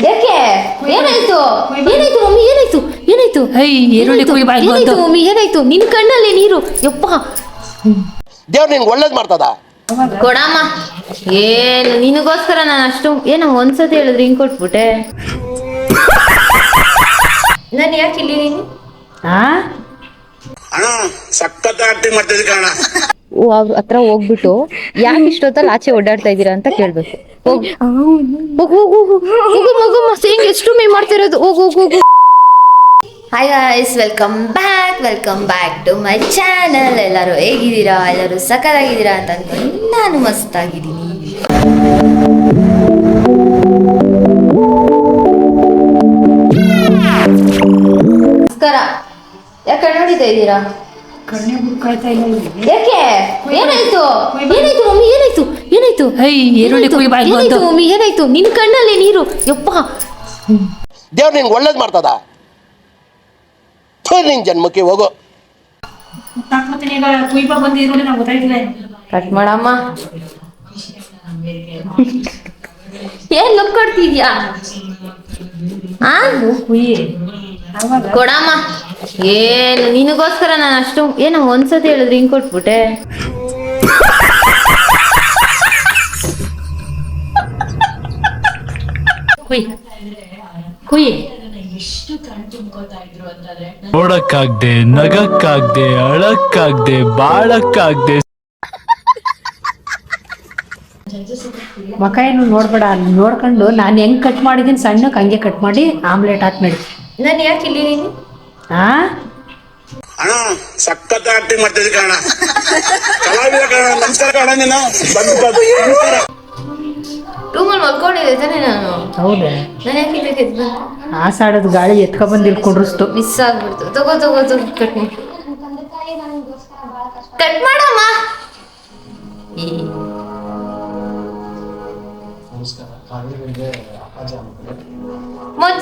ಯಾಕೆ ಏನಾಯ್ತು ಏನಾಯ್ತು ಮಮ್ಮಿ ಏನಾಯ್ತು ಏನಾಯ್ತು ಏನಾಯ್ತು ಮಮ್ಮಿ ಏನಾಯ್ತು ನಿನ್ ಕಣ್ಣಲ್ಲಿ ನೀರು ಯಪ್ಪ ದೇವ್ರು ನಿಂಗೆ ಒಳ್ಳೇದು ಮಾಡ್ತದ ಕೊಡಮ್ಮ ಏನು ನಿನಗೋಸ್ಕರ ನಾನು ಅಷ್ಟು ಏನೋ ಒಂದ್ಸತಿ ಹೇಳಿದ್ರೆ ಹಿಂಗ್ ಕೊಟ್ಬಿಟ್ಟೆ ನಾನು ಯಾಕೆ ಇಲ್ಲಿ ನೀನು ಸಖತ್ ಆಕ್ಟಿಂಗ್ ಮಾಡ್ತಿದ್ದೆ ಕಾರಣ ಅವ್ರ ಹತ್ರ ಹೋಗ್ಬಿಟ್ಟು ಯಾಕೆ ಇಷ್ಟೊತ್ತಲ್ಲಿ ಆಚೆ ಓಡಾಡ್ತಾ ಇದ್ದೀರಾ ಅಂತ ಕೇಳ್ಬೇಕು ಮಗಮ್ಮ ಸೇಂಗ್ ಎಷ್ಟು ಮೇ ಮಾಡ್ತಿರೋದು ಹೋಗು ಹೋಗು hi guys welcome back to my channel. ಎಲ್ಲರೂ ಹೇಗಿದ್ದೀರಾ? ಎಲ್ಲರೂ ಸಖತ್ತಾಗಿದ್ದೀರಾ ಅಂತ ಅನ್ಕೊಂಡು ನಾನು ಮಸ್ತಾಗಿದ್ದೀನಿ. ನಮಸ್ಕಾರ. ಯಾಕೆ ನೋಡಿತಾ ಇದ್ದೀರಾ? ಯಾಕೆ ಏನಾಯ್ತು ಏನಾಯ್ತು ಮಮ್ಮಿ ಏನಾಯ್ತು ಏನಾಯ್ತು ಏನಾಯ್ತು ಮಮ್ಮಿ ಏನಾಯ್ತು ನಿನ್ ಕಣ್ಣಲ್ಲಿ ನೀರು ಯಪ್ಪ ದೇವ್ರು ನಿಂಗೆ ಒಳ್ಳೇದು ಮಾಡ್ತದ ನಿನ್ ಜನ್ಮಕ್ಕೆ ಹೋಗೋ ಕಟ್ ಮಾಡಮ್ಮ. ಏನ್ ಲುಕ್ ಕೊಡ್ತಿದ್ಯಾ? ಕೊಡಮ್ಮ. ಏನು ನಿನಗೋಸ್ಕರ ನಾನು ಅಷ್ಟು ಏನೋ ಒಂದ್ಸತಿ ಹೇಳಿದ್ರೆ ಹಿಂಗ್ ಕೊಟ್ಬಿಟ್ಟೆ. ನೋಡಕ್ಕಾಗ್ದೆ, ನಗಕ್ಕಾಗ್ದೆ, ಅಳಕ್ಕಾಗ್ದೆ, ಬಾಳಕ್ಕಾಗ್ದೆ. ಮಕ ಏನು ನೋಡ್ಬೇಡ, ಅಲ್ಲಿ ನೋಡ್ಕೊಂಡು ನಾನು ಹೆಂಗ್ ಕಟ್ ಮಾಡಿದೀನಿ ಸಣ್ಣಕ್ಕೆ ಹಂಗೆ ಕಟ್ ಮಾಡಿ ಆಮ್ಲೆಟ್ ಹಾಕ್ಬೇಡಿ. ನಾನು ಯಾಕೆ ಇಲ್ಲಿ ನೀನು ಅಣ್ಣ ಸಖತ್ ಆಕ್ಟಿಂಗ್ ಮಾಡ್ತಿದ್ದೆ ಕಾರಣ ಕಲಾವಿದ ಕಾರಣ. ನಮಸ್ಕಾರ ಕಾರಣ ನೀನು ರೂಮಲ್ಲಿ ಮಲ್ಕೊಂಡಿದ್ದೆ ತಾನೇ ನಾನು. ಹೌದಾ? ನಾನು ಯಾಕೆ ಇದಕ್ಕೆ ಆಸಾಡೋದು ಗಾಳಿ ಎತ್ಕೊಬಂದು ಇಲ್ಲಿ ಕುಂಡ್ರಿಸ್ತು. ಮಿಸ್ ಆಗ್ಬಿಡ್ತು. ತಗೋ ಕಟ್ ಮಾಡಿ ಕಟ್ ಮಾಡಮ್ಮ.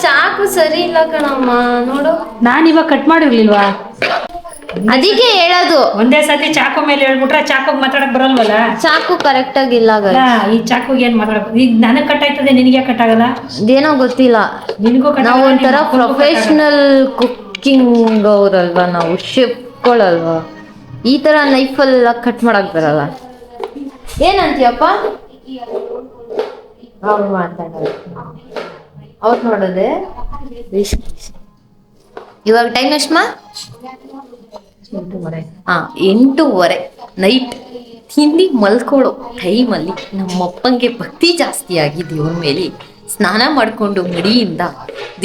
ಚಾಕು ಸರಿ ಇಲ್ಲ ಕಣಮ್ಮ ನೋಡು. ನಾನು ಇವಾಗ ಕಟ್ ಮಾಡಿರ್ಲಿಲ್ವಾ? ಅದಕ್ಕೆ ಹೇಳೋದು. ಒಂದೇ ಸತಿ ಚಾಕು ಮೇಲೆ ಹೇಳ್ಬಿಟ್ರೆ ಚಾಕುಗ್ ಮಾತಾಡಕ್ ಬರಲ್ವಲ್ಲ. ಚಾಕು ಕರೆಕ್ಟ್ ಆಗಿಲ್ಲ. ಈ ಚಾಕುಗೆ ಏನ್ ಮಾತಾಡಕ್, ಈಗ ನನಗ್ ಕಟ್ ಆಯ್ತದೆ, ನಿನಗೆ ಕಟ್ ಆಗಲ್ಲ? ಇದೇನೋ ಗೊತ್ತಿಲ್ಲ. ನಿನಗೂ ನಾವು ಒಂಥರ ಪ್ರೊಫೆಷನಲ್ ಕುಕ್ಕಿಂಗ್ ಅವರಲ್ವಾ, ನಾವು ಶೆಫ್ಗಳಲ್ವಾ. ಈ ತರ ನೈಫಲ್ಲ ಕಟ್ ಮಾಡಕ್ ಬರಲ್ಲ. ಏನಂತೀಯಪ್ಪ? ಅವ್ರು ಮಾತಾಡೋದು ಅವ್ರು ನೋಡೋದೆ. ಇವಾಗ ಟೈಮ್ ಎಷ್ಟಮ್ಮ? 8:30 ನೈಟ್. ತಿಂಡಿ ಮಲ್ಕೊಳ್ಳೋ ಟೈಮಲ್ಲಿ ನಮ್ಮಪ್ಪಂಗೆ ಭಕ್ತಿ ಜಾಸ್ತಿ ಆಗಿ ದೇವ್ರ ಮೇಲೆ ಸ್ನಾನ ಮಾಡ್ಕೊಂಡು ಮಡಿಯಿಂದ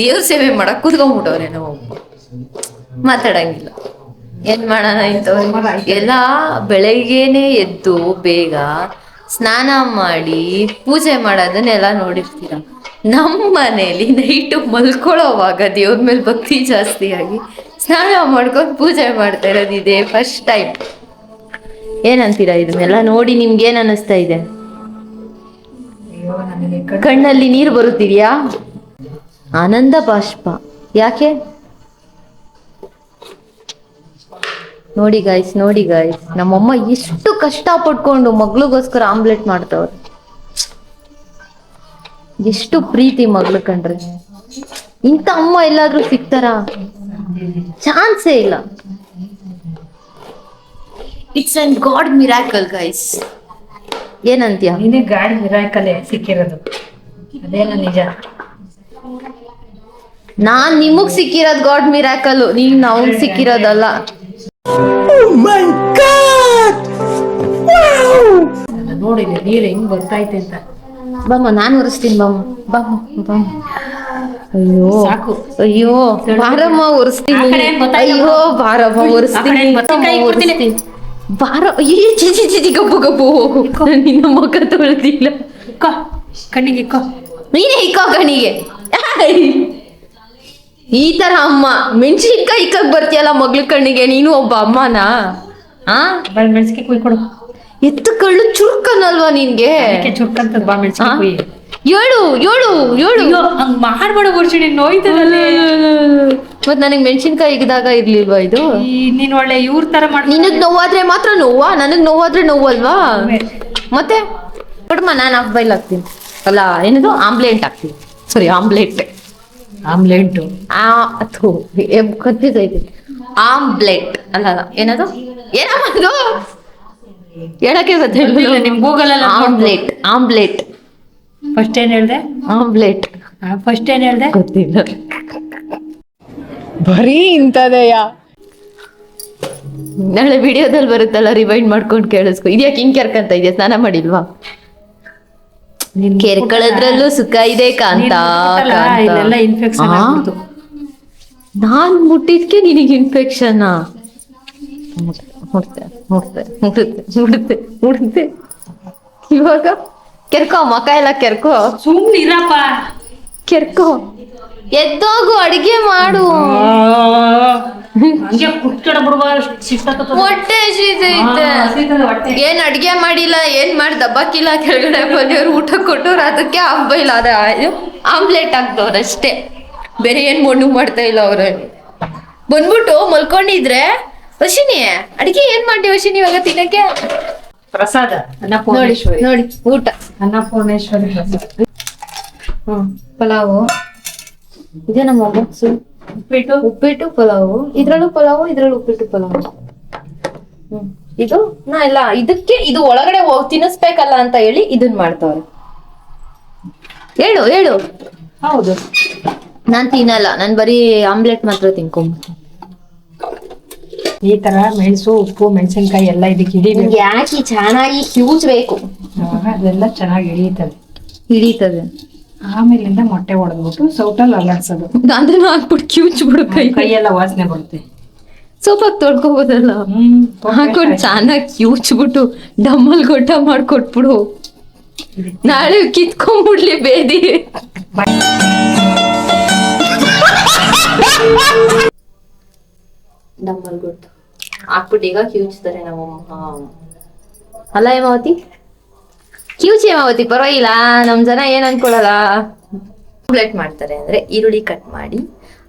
ದೇವ್ರ ಸೇವೆ ಮಾಡಕ್ ಕೂತ್ಕೊಂಡ್ಬಿಟ್ಟವ್ರೆ. ನಾವೊಬ್ಬ ಮಾತಾಡಂಗಿಲ್ಲ. ಏನ್ ಮಾಡೋಣ ಇಂಥವ್ರು ಎಲ್ಲ ಬೆಳಗ್ಗೆನೆ ಎದ್ದು ಬೇಗ ಸ್ನಾನ ಮಾಡಿ ಪೂಜೆ ಮಾಡೋದನ್ನೆಲ್ಲ ನೋಡಿರ್ತೀರ. ನಮ್ಮ ಮನೇಲಿ ನೈಟು ಮಲ್ಕೊಳ್ಳೋವಾಗ ದೇವ್ರ ಮೇಲೆ ಭಕ್ತಿ ಜಾಸ್ತಿ ಆಗಿ ಸ್ನಾನ ಮಾಡ್ಕೊಂಡು ಪೂಜೆ ಮಾಡ್ತಾ ಇರೋದು ಇದೇ ಫಸ್ಟ್ ಟೈಮ್. ಏನಂತೀರಾ ಇದನ್ನೆಲ್ಲ ನೋಡಿ? ನಿಮ್ಗೆ ಏನ್ ಅನ್ನಿಸ್ತಾ ಇದೆ? ಕಣ್ಣಲ್ಲಿ ನೀರು ಬರುತ್ತಿದ್ಯಾ? ಆನಂದ ಬಾಷ್ಪ. ಯಾಕೆ? ನೋಡಿ ಗಾಯ್ಸ್ ನಮ್ಮಮ್ಮ ಎಷ್ಟು ಕಷ್ಟ ಪಟ್ಕೊಂಡು ಮಗಳಿಗೋಸ್ಕರ ಆಮ್ಲೆಟ್ ಮಾಡ್ತವ್ರೆ. ಎಷ್ಟು ಪ್ರೀತಿ ಮಗಳು ಕಂಡ್ರೆ. ಇಂಥ ಅಮ್ಮ ಎಲ್ಲಾದ್ರೂ ಸಿಗ್ತಾರ? ಚಾನ್ಸೇ ಇಲ್ಲ. It's an god miracle guys. ಏನಂತೀಯ? ನೀನೇ ಗಾಡ್ ಮಿರಾಕಲೇ ಸಿಕ್ಕಿರೋದು. ಅದೇನ ನಿಜ. ನಾನ್ ನಿಮಗ್ ಸಿಕ್ಕಿರೋದ್ ಗಾಡ್ ಮಿರಾಕಲ್, ನೀವ್ ನಾವು ಸಿಕ್ಕಿರೋದಲ್ಲ. ನೋಡಿ ನೀರು ಹೆಂಗ್ ಬರ್ತೈತೆ ಅಂತ. ಬಮ್ಮ ನಾನು ಒರೆಸ್ತೀನಿ. ಬಮ್ಮ. ಅಯ್ಯೋ ಸಾಕು. ಅಯ್ಯೋ ಬಾರಮ್ಮ ಒರೆಸ್ತೀನಿ. ಅಯ್ಯೋ ಬಾರಮ್ಮ ಒರೆಸ್ತೀನಿ. ಬಾರ. ಗಬ್ಬು ಹೋಗು. ನಿನ್ನ ಮುಖ ತೊಳೆದಿಲ್ಲ. ಕಣ್ಣಿಗೆ ನೀನೇ ಇಕ್ಕೋ ಕಣ್ಣಿಗೆ. ಈ ತರ ಅಮ್ಮ ಮೆಣಸಿನ್ಕಾಯಿ ಇಕ್ಕಕ್ ಬರ್ತೀಯಲ್ಲ ಮಗ್ಳ ಕಣ್ಣಿಗೆ. ನೀನು ಒಬ್ಬ ಅಮ್ಮನಾ? ಮೆಣಸಿಗೆ ಕುಯ್ಕೊಡು. ಎತ್ತು ಕಳ್ಳು ಚುರುಕನಲ್ವಾ ನಿನ್ಗೆ? ಚುರುಕಂತದ್ ಬಾ ಮೆಣಸಿಗೆ ಏಳು ಮಾಡ್ಬೇಡ ವರ್ಷ ನೋಯ್ತದಲ್ಲೇ. ಮತ್ ನನಗ್ ಮೆಣಸಿನ್ಕಾಯಿ ಇಗದಾಗ ಇರ್ಲಿಲ್ವಾ ಇದು? ನೀನ್ ಒಳ್ಳೆ ಇವ್ರ ತರ ಮಾಡ್. ನಿನಗ್ ನೋವಾದ್ರೆ ಮಾತ್ರ ನೋವಾ? ನನಗ್ ನೋವಾದ್ರೆ ನೋವಲ್ವಾ? ಮತ್ತೆ ಕೊಡಮ್ಮ, ನಾನು ಹಾಫ್ ಬೈಲ್ ಹಾಕ್ತೀನಿ. ಅಲ್ಲ ಏನದು ಆಮ್ಲೆಟ್ ಹಾಕ್ತೀವಿ, ಸಾರಿ ಆಮ್ಲೆಟ್. ಆಮ್ಲೆಂಟು. ಕನ್ಫ್ಯೂಸ್ ಐತಿ. ಆಮ್ಲೆಟ್ ಅಲ್ಲ ಏನದು ಏನದು ಹೇಳಕ್ಕೆ ಗೊತ್ತಿಲ್ಲ, ನಿಮ್ Google ಅಲ್ಲಿ ಆಮ್ಲೆಟ್. ಆಮ್ಲೆಟ್ ಫಸ್ಟ್ ಏನ್ ಹೇಳ್ದೆ? ಆಮ್ಲೆಟ್ ಫಸ್ಟ್ ಏನ್ ಹೇಳ್ದೆ? ಗೊತ್ತಿಲ್ಲ. ಬರೀ ಇಂಥದೆಯಾ? ನಾಳೆ ವಿಡಿಯೋದಲ್ಲಿ ಬರುತ್ತಲ್ಲ, ರಿವೈಂಡ್ ಮಾಡ್ಕೊಂಡು ಕೇಳಿಸ್ಕೊ. ಇದ್ಯಾಕೆ ಹಿಂಗ್ ಕೆರ್ಕಂತ ಇದೆಯಾ? ಸ್ನಾನ ಮಾಡಿಲ್ವಾ? ಕೆರ್ಕೊಳ್ಳೋದ್ರಲ್ಲೂ ಸುಖ ಇದೆ ಕಾಂತ. ಇದೆಲ್ಲ ಇನ್ಫೆಕ್ಷನ್ ಆಗ್ಬಿಡ್ತು. ನಾನ್ ಮುಟ್ಟಿದ್ಕೆ ನಿನಗೆ ಇನ್ಫೆಕ್ಷನ್? ಮುಡ್ತೆ ಮುಡ್ತೆ ಮುಡುತ್ತೆ ಮುಡುತ್ತೆ ಮುಡುತ್ತೆ. ಇವಾಗ ಕೆರ್ಕೋ, ಮಕ ಎಲ್ಲ ಕೆರ್ಕೋ. ಸುಮ್ನೆ ಇರಪ್ಪ. ಕೆರ್ಕೋ, ಎದ್ದೋಗು, ಅಡಿಗೆ ಮಾಡು. ಹಂಗೆ ಕುಟ್ಕಡ ಬಿಡುವ ಹೊಟ್ಟೆ ಹಸಿತೈತೆ. ಏನ್ ಅಡ್ಗೆ ಮಾಡಿಲ್ಲ, ಏನ್ ಮಾಡಿ ದಬ್ಬಾಕಿಲ್ಲ, ಕೆಳಗಡೆ ಬಂದವ್ರು ಊಟ ಕೊಟ್ಟವ್ರು, ಅದಕ್ಕೆ ಆಫ್ ಅದ ಆಮ್ಲೆಟ್ ಹಾಕ್ತವ್ರ ಅಷ್ಟೇ. ಬೇರೆ ಏನ್ ಮಣ್ಣು ಮಾಡ್ತಾ ಇಲ್ಲ ಅವ್ರ. ಬಂದ್ಬಿಟ್ಟು ಮಲ್ಕೊಂಡಿದ್ರೆ ವಶಿನಿ ಅಡಿಗೆ ಏನ್ ಮಾಡಿ ವಶಿನಿ ಇವಾಗ ತಿನ್ನಕ್ಕೆ? ಪ್ರಸಾದ ನೋಡಿ ಅನ್ನಪೂರ್ಣೇಶ್ವರಿ. ನೋಡಿ ಊಟ. ಅನ್ನಪೂರ್ಣೇಶ್ವರಿ ಪ್ರಸಾದ. ಪಲಾವು ಇದೆ ನಮ್ಮ ಬಾಕ್ಸು. ಉಪ್ಪಿಟ್ಟು. ಉಪ್ಪಿಟ್ಟು ಪಲಾವು, ಇದ್ರಲ್ಲೂ ಪಲಾವು, ಇದ್ರಲ್ಲೂ ಉಪ್ಪಿಟ್ಟು ಪಲಾವು. ಇದು ನಾ ಇಲ್ಲ, ಇದಕ್ಕೆ ಇದು ಒಳಗಡೆ ಹೋಗಿ ತಿನ್ನಿಸ್ಬೇಕಲ್ಲ ಅಂತ ಹೇಳಿ ಇದನ್ ಮಾಡ್ತವ್ರೆ. ಹೇಳು ಹೇಳು. ಹೌದು. ನಾನ್ ತಿನ್ನಲ್ಲ, ನಾನ್ ಬರೀ ಆಮ್ಲೆಟ್ ಮಾತ್ರ ತಿನ್ಕೊಂಬ. ಈ ತರ ಮೆಣಸು, ಉಪ್ಪು, ಮೆಣಸಿನ್ಕಾಯಿ ಎಲ್ಲ ಇದಕ್ಕೆ ಹಿಡಿಬೇಕು. ಯಾಕೆ ಚೆನ್ನಾಗಿ ಹ್ಯೂಜ್ ಬೇಕು, ಅದೆಲ್ಲ ಚೆನ್ನಾಗಿ ಹಿಡಿಯುತ್ತದೆ. ಹಿಡಿತದೆ. ಆಮೇಲಿಂದ ಮೊಟ್ಟೆ ಹೊಡೆದ್ಬಿಟ್ಟು ಸೌಟಲ್ಲಿ ಅಲ್ಲಾಡ್ಸೋದು. ಅದನ್ನ ಹಾಕ್ಬಿಟ್ಟು ಕ್ಯೂಚ್ ಬಿಡು, ಕೈಯೆಲ್ಲ ವಾಸನೆ ಬರುತ್ತೆ. ಸೋಪಾಗಿ ತೊಳ್ಕೊಬೋದಲ್ಲ. ಹಾಕೊಂಡು ಚೆನ್ನಾಗಿ ಕ್ಯೂಚ್ಬಿಟ್ಟು ಡಮ್ಮಲ್ ಗೊಡ್ಡ ಮಾಡ್ಕೊಟ್ಬಿಡು. ನಾಳೆ ಕಿತ್ಕೊಂಡ್ಬಿಡ್ಲಿ ಬೇದಿ. ಡಮ್ಮಲ್ ಗೊಡ್ಡ ಹಾಕ್ಬಿಟ್ಟು ಈಗ ಕ್ಯೂಚ್ತಾರೆ ನಮ್ಮಮ್ಮ. ಅಲ್ಲ ಹೇಮಾವತಿ, ಕ್ಯೂಚ್ ಹೇಮಾವತಿ, ಪರವಾಗಿಲ್ಲ, ನಮ್ ಜನ ಏನ್ ಅನ್ಕೊಳಲ್ಲ. ಆಮ್ಲೆಟ್ ಮಾಡ್ತಾರೆ ಅಂದ್ರೆ ಈರುಳ್ಳಿ ಕಟ್ ಮಾಡಿ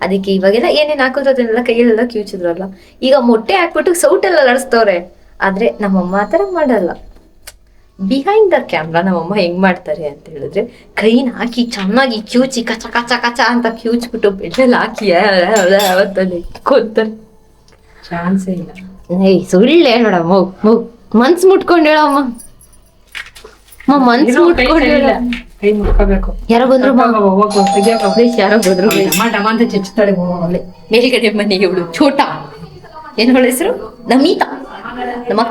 ಅದಕ್ಕೆ ಇವಾಗೆಲ್ಲ ಏನೇನ್ ಹಾಕಿದ್ರು ಅದನ್ನೆಲ್ಲ ಕೈಯಲ್ಲೆಲ್ಲ ಕ್ಯೂಚಿದ್ರಲ್ಲ. ಈಗ ಮೊಟ್ಟೆ ಹಾಕ್ಬಿಟ್ಟು ಸೌಟೆಲ್ಲ ಅಲಡಿಸ್ತವ್ರೆ. ಆದ್ರೆ ನಮ್ಮಮ್ಮ ಆತರ ಮಾಡಲ್ಲ. ಬಿಹೈಂಡ್ ದ ಕ್ಯಾಮ್ರಾ ನಮ್ಮಮ್ಮ ಹೆಂಗ್ ಮಾಡ್ತಾರೆ ಅಂತ ಹೇಳಿದ್ರೆ, ಕೈನ ಹಾಕಿ ಚೆನ್ನಾಗಿ ಕ್ಯೂಚಿ ಕಚ ಕಚ ಕಚ ಅಂತ ಕ್ಯೂಚ್ಬಿಟ್ಟು ಬೆಡ್ರಲ್ಲಿ ಹಾಕಿ ಅವತ್ತಲ್ಲಿ ಕೊಡ್ತಾರೆ. ಚಾನ್ಸೇ ಇಲ್ಲ. ಏಯ್ ಸುಳ್ಳು ಹೇಳೋಣ, ಮನ್ಸ್ ಮುಟ್ಕೊಂಡು ಹೇಳಮ್ಮ. ಮನ್ಸ್ ಮುಟ್ಕೊಂಡು ಹೇಳ. ಕೈ ಮುಟ್ಕೋಬೇಕು. ಯಾರೋ ಬಂದ್ರು, ಯಾರೋ ಬಂದ್ರು. ಟಮ ಅಂತ ಚೆಚ್ಚುತ್ತಾಳೆ ಹೋಗಲಿ. ಮೇಲ್ಗಡೆ ಮನೆ ಇವಳು ಛೋಟ, ಏನ್ ಅವಳ ಹೆಸರು? ನಮಿತಾ. ನಮ್ಮ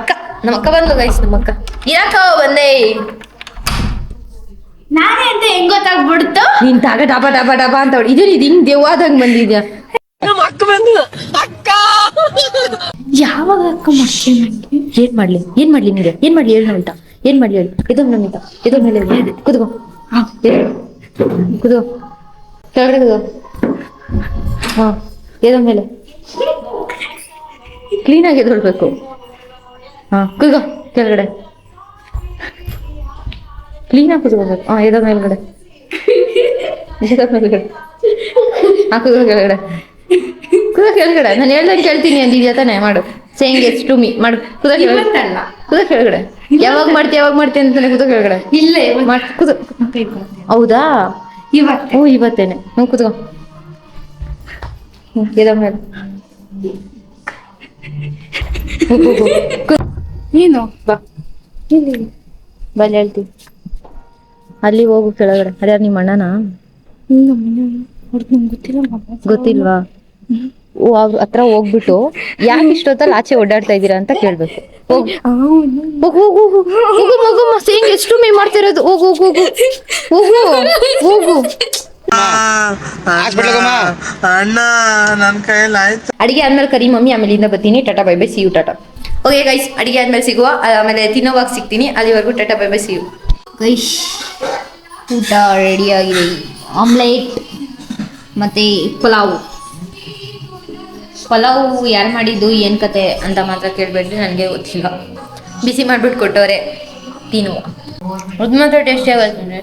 ಅಕ್ಕ ಬಂದ್ಲು ಗೈಸ್. ನಮ್ಮ ಅಕ್ಕ ಇರಾಕ ಬಂದೆ. ನಾನೇ ಅಂತ ಹೆಂಗ್ ಗೊತ್ತಾಗ್ಬಿಡ್ತು? ನೀನ್ ತಾಗ ಡಬ ಡಬ ಡಬ ಅಂತ ಅವಳು ಇದು ಹಿಂಗ್ ದೇವಾದಂಗ್ ಬಂದಿದ್ಯಾ? ಯಾವಾಗ ಅಕ್ಕ ಮಾಡ್ತೀನಿ ನಂಗೆ? ಏನ್ ಮಾಡ್ಲಿ ನಿಂಗೆ? ಏನ್ ಮಾಡ್ಲಿ ಹೇಳು ನಮಿತಾ, ಏನ್ ಮಾಡ್ಲಿ ಹೇಳು? ಇದು ನಮಿತಾ, ಇದು ಮೇಲೆ ಕುದ್ಕೋ, ಕುದ್ಕೋ, ಕೆಳಗಡೆ ಕುದ್ಕೋ. ಹಾ, ಎದ ಮೇಲೆ ಕ್ಲೀನ್ ಆಗಿ ಎದೊಳ್ಬೇಕು. ಹಾ, ಕುದ್ಕೋ, ಕೆಳಗಡೆ ಕ್ಲೀನ್ ಆಗಿ ಕುದ್ಕೋಬೇಕು. ಹಾ, ಎದ ಮೇಲ್ಗಡೆ, ಹಾ, ಕುದ್ಕೋ ಕೆಳಗಡೆ, ಕುದ ಕೆಳಗಡೆ. ನಾನು ಹೇಳ್ದಂಗೆ ಕೇಳ್ತೀನಿ ಅಂದಿದ್ಯಾ ತಾನೆ? ಮಾಡು. ಸೇಯಿಂಗ್ ಎಸ್ ಟು ಮೀ ಮಾಡು. ಕುದ ಕೆಳಗಡೆ. ಯಾವಾಗ ಮಾಡ್ತೀಯ ಅಂತಾನೆ. ಕುದ ಕೆಳಗಡೆ. ಇಲ್ಲ ಕುದ. ಹೌದಾ? ಇವತ್ತೇನೆ. ಕುದ್ಕೋ. ಎದ ಮೇಲೆ ನೀನು ಬಾ, ಇಲ್ಲಿ ಬಲ್ಲಿ ಹೇಳ್ತೀವಿ. ಅಲ್ಲಿ ಹೋಗು ಕೆಳಗಡೆ. ಅದ್ಯಾರು ನಿಮ್ಮ ಅಣ್ಣನ? ಗೊತ್ತಿಲ್ವಾ? ಅವ್ರ ಹತ್ರ ಹೋಗ್ಬಿಟ್ಟು ಯಾಕೆ ಇಷ್ಟೊತ್ತಲ್ಲಿ ಆಚೆ ಓಡಾಡ್ತಾ ಇದ್ದೀರಾ ಅಂತ ಕೇಳ್ಬೇಕು. ಮಗು ಸೇಂಗ್ ಎಷ್ಟು ಮೇ ಮಾಡ್ತಿರೋದು. ಹೋಗು ಹೋಗು ಹೋಗು. ಅಣ್ಣ ನನ್ ಕೈಯಲ್ಲಿ ಆಯ್ತು. ಅಡಿಗೆ ಆದ್ಮೇಲೆ ಕರಿ ಮಮ್ಮಿ, ಆಮೇಲೆ ಇಂದ ಬರ್ತೀನಿ. Tata bye bye, see you, tata. Okay guys, ಅಡಿಗೆ ಆದ್ಮೇಲೆ ಸಿಗುವ, ಆಮೇಲೆ ತಿನ್ನೋವಾಗ ಸಿಗ್ತೀನಿ. ಅಲ್ಲಿವರೆಗೂ tata bye bye, see you guys. ಊಟ ರೆಡಿ ಆಗಿದೆ. ಆಮ್ಲೆಟ್ ಮತ್ತೆ ಪಲಾವು ಯಾರು ಮಾಡಿದ್ದು ಏನು ಕತೆ ಅಂತ ಮಾತ್ರ ಕೇಳಬೇಡ್ರಿ, ನನಗೆ ಗೊತ್ತಿಲ್ಲ. ಬಿಸಿ ಮಾಡ್ಬಿಟ್ಟು ಕೊಟ್ಟವ್ರೆ, ತಿನ್ನುವ. ಅದು ಮಾತ್ರ ಟೇಸ್ಟಿ ಆಗುತ್ತೆ.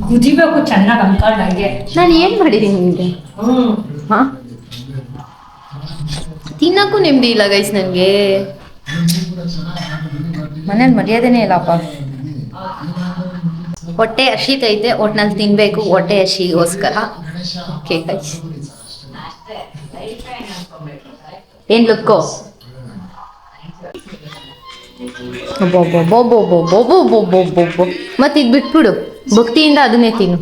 ಕುದಿಬೇಕು ಚೆನ್ನಾಗಿ ಅಂದ್ಕೊಂಡಂಗೆ. ನಾನು ಏನು ಮಾಡಿದ್ದೀನಿ ನಿಮಗೆ? ಹಾಂ, ತಿನ್ನಕ್ಕೂ ನೆಮ್ಮದಿ ಇಲ್ಲ ಗೈಸ್ ನನಗೆ. ಮನೇಲಿ ಮರ್ಯಾದೆನೇ ಇಲ್ಲಪ್ಪ. ಹೊಟ್ಟೆ ಹಸಿತೈತೆ, ಒಟ್ನಲ್ಲಿ ತಿನ್ಬೇಕು ಹೊಟ್ಟೆ ಹಸಿಗೋಸ್ಕರ. ಓಕೆ ಗೈಸ್, ಏನ್ ಲುಕ್ಕೋ? ಮತ್ತೆ ಇದು ಬಿಟ್ಬಿಡು, ಭಕ್ತಿಯಿಂದ ಅದನ್ನೇ ತಿನ್ನು.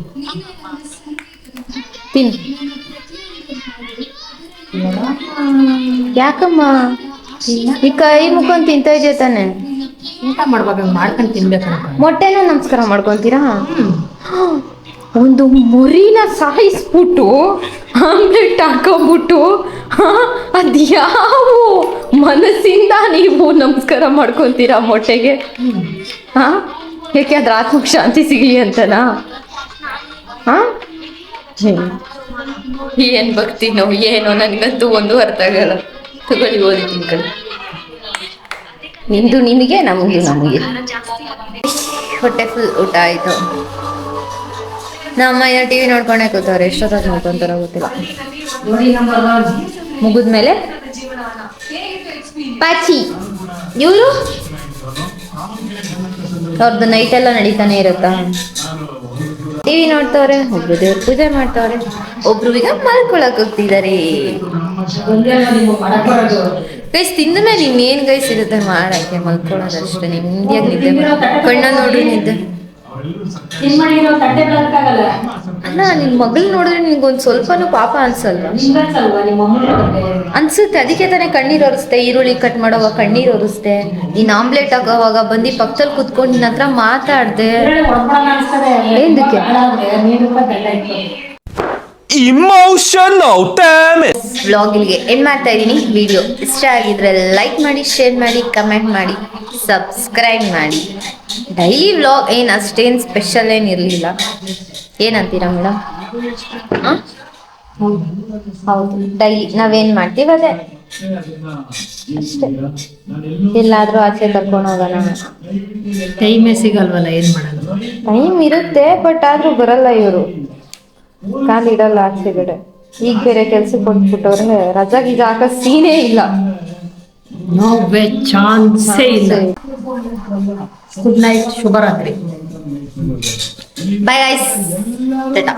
ಯಾಕಮ್ಮ ಈ ಕೈ ಮುಖಂಡ್ ತಿಂತ ಇದೆಯಾ ತಾನೆ? ಊಟ ಮಾಡ್ಬೇಕು, ಮಾಡ್ಕೊಂಡು ತಿನ್ಬೇಕು. ಮೊಟ್ಟೆನೂ ನಮಸ್ಕಾರ ಮಾಡ್ಕೊತೀರಾ? ಒಂದು ಮುರಿನ ಸಾಯಿಸ್ಬಿಟ್ಟು ಆಮ್ಲೆಟ್ ಹಾಕೋಬಿಟ್ಟು ಅದ್ಯಾವ ಮನಸ್ಸಿಂದ ನೀವು ನಮಸ್ಕಾರ ಮಾಡ್ಕೊತೀರಾ ಮೊಟ್ಟೆಗೆ? ಹಾ, ಯಾಕೆ ಅದ್ರ ಆತ್ಮಕ್ಕೆ ಶಾಂತಿ ಸಿಗಲಿ ಅಂತನಾ? ಹಾ, ಏನ್ ಭಕ್ತಿನೋ ಏನೋ, ನನ್ಗಂತೂ ಒಂದು ಅರ್ಥ ಆಗಲ್ಲ. ತಗೊಳ್ಳಿ, ಓದಿ ತಿನ್ಕೊಳ್ಳಿ. ನಿಂದು ನಿಮಗೆ, ನಮಗೂ ನಮಗೆ. ಹೊಟ್ಟೆ ಫುಲ್ ಊಟ ಆಯ್ತು. ನಮ್ಮ ಟಿ ವಿ ನೋಡ್ಕೊಂಡೇ ಕೂತವ್ರೆ. ಎಷ್ಟೊತ್ತಾಗ ನೋಡ್ಕೊಂತಾರ ಗೊತ್ತಿಲ್ಲ. ಮುಗಿದ್ಮೇಲೆ ಪಾಚಿ ಇವರು ಅವ್ರದ್ದು ನೈಟ್ ಎಲ್ಲ ನಡೀತಾನೆ ಇರುತ್ತಾ? ಟಿವಿ ನೋಡ್ತವ್ರೆ, ಒಬ್ರು ದೇವ್ರ ಪೂಜೆ ಮಾಡ್ತವ್ರೆ, ಒಬ್ರು ಈಗ ಮಲ್ಕೊಳಕ್ ಹೋಗ್ತಿದ್ದಾರೆ. ಗೈಸ್, ತಿಂದ ಮೇಲೆ ಇನ್ನೇನ್ ಗೈಸ್ ಇರುತ್ತೆ ಮಾಡಕ್ಕೆ? ಮಲ್ಕೊಳ್ಳೋದಷ್ಟೇ, ನಿಮ್ದಿಯಾಗಿ ನಿದ್ದೆ. ಕಣ್ಣ ನೋಡ್ರಿ ನಿದ್ದೆ. ಅಲ್ಲ, ನಿನ್ ಮಗಳು ನೋಡಿದ್ರೆ ನಿನ್ಗೊಂದ್ ಸ್ವಲ್ಪನೂ ಪಾಪ ಅನ್ಸಲ್ವಾ? ಅನ್ಸುತ್ತೆ, ಅದಕ್ಕೆ ತಾನೇ ಕಣ್ಣೀರ್ ಒರೆಸ್ತೆ. ಈರುಳ್ಳಿ ಕಟ್ ಮಾಡೋವಾಗ ಕಣ್ಣೀರ್ ಒರೆಸ್ತೆ. ನೀನ್ ಆಮ್ಲೆಟ್ ಹಾಕೋವಾಗ ಬಂದು ಪಕ್ಕದಲ್ಲಿ ಕುತ್ಕೊಂಡು ನಿನ್ನ ಹತ್ರ ಮಾತಾಡ್ದೆ. ಏನಕ್ಕೆ? Emotional damage. ವ್ಲಾಗ್ ಇಲ್ಲಿಗೆ ಎಂಡ್ ಮಾಡ್ತಾ ಇದ್ದೀನಿ. ವಿಡಿಯೋ ಇಷ್ಟ ಆಗಿದ್ರೆ ಲೈಕ್ ಮಾಡಿ, ಶೇರ್ ಮಾಡಿ, ಕಮೆಂಟ್ ಮಾಡಿ, ಸಬ್ಸ್ಕ್ರೈಬ್ ಮಾಡಿ. ಡೈಲಿ ವ್ಲಾಗ್ ಏನು ಅಷ್ಟೇನು ಸ್ಪೆಷಲ್ ಏನು ಇರಲಿಲ್ಲ. ಏನಂತೀರಾ ಮೇಡಮ್? ಹೌದು, ಡೈಲಿ ನಾವೇನು ಮಾಡ್ತೀವಿ ಅದೇ ಅಷ್ಟೇ. ಎಲ್ಲಾದರೂ ಆಚೆ ಕರ್ಕೊಂಡು ಹೋಗೋಣ. ಟೈಮೇ ಸಿಗಲ್ವಲ್ಲ, ಏನ್ ಮಾಡೋದು? ಟೈಮ್ ಇರುತ್ತೆ, ಬಟ್ ಆದರೂ ಬರಲ್ಲ ಇವರು. ಕಾಲಿಡಲ್ಲ ಆಚೆಗಡೆ. ಈಗ ಬೇರೆ ಕೆಲ್ಸಕ್ಕೆ ಕೊಟ್ಬಿಟ್ಟವ್ರೆ. ರಜಾ ಗೀಜ ಹಾಕೋ ಸೀನೇ ಇಲ್ಲ. ನೋ ವೇ, ಚಾನ್ಸೇ ಇಲ್ಲ. ಗುಡ್ ನೈಟ್, ಶುಭರಾತ್ರಿ. Bye guys, Tata.